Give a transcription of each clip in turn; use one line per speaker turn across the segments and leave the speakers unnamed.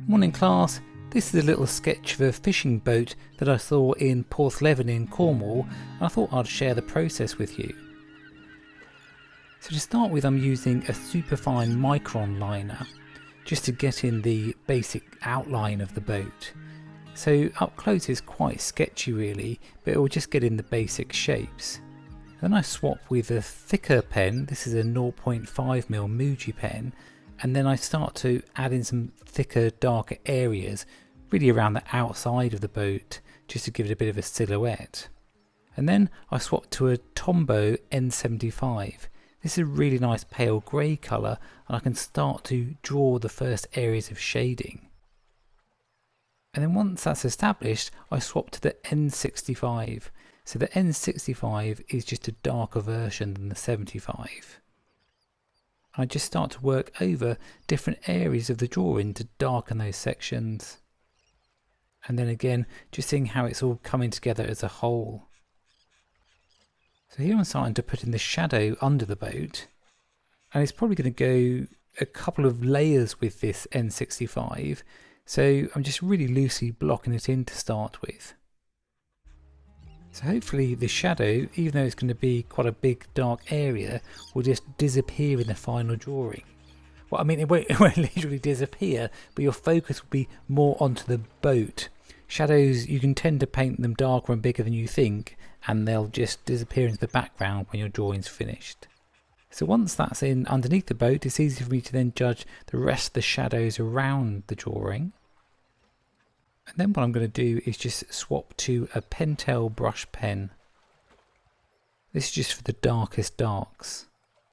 Morning class, this is a little sketch of a fishing boat that I saw in Porthleven in Cornwall, and I thought I'd share the process with you. So to start with, I'm using a superfine micron liner just to get in the basic outline of the boat. So up close is quite sketchy really, but it will just get in the basic shapes. Then I swap with a thicker pen. This is a 0.5mm Muji pen, and then I start to add in some thicker, darker areas, really around the outside of the boat, just to give it a bit of a silhouette. And then I swap to a Tombow N75. This is a really nice pale grey colour, and I can start to draw the first areas of shading. And then once that's established, I swap to the N65. So the N65 is just a darker version than the 75. I just start to work over different areas of the drawing to darken those sections. And then again, just seeing how it's all coming together as a whole. So here I'm starting to put in the shadow under the boat. And it's probably going to go a couple of layers with this N65. So I'm just really loosely blocking it in to start with. So hopefully the shadow, even though it's going to be quite a big dark area, will just disappear in the final drawing. Well, I mean, it won't literally disappear, but your focus will be more onto the boat. Shadows, you can tend to paint them darker and bigger than you think, and they'll just disappear into the background when your drawing's finished. So once that's in underneath the boat, it's easy for me to then judge the rest of the shadows around the drawing. And then what I'm going to do is just swap to a Pentel brush pen. This is just for the darkest darks.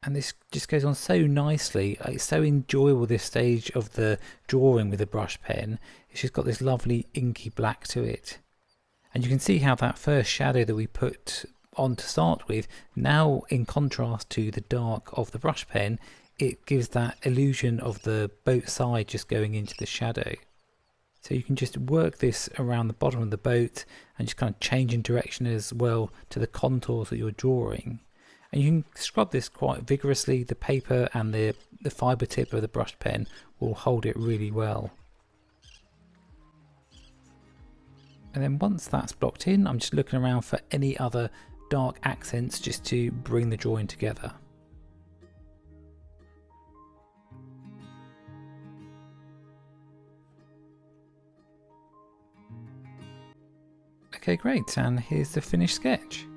And this just goes on so nicely. It's so enjoyable, this stage of the drawing with a brush pen. It's just got this lovely inky black to it. And you can see how that first shadow that we put on to start with, now in contrast to the dark of the brush pen, it gives that illusion of the boat side just going into the shadow. So you can just work this around the bottom of the boat and just kind of change in direction as well to the contours that you're drawing. And you can scrub this quite vigorously. The paper and the fibre tip of the brush pen will hold it really well. And then once that's blocked in, I'm just looking around for any other dark accents just to bring the drawing together. Okay, great, and here's the finished sketch.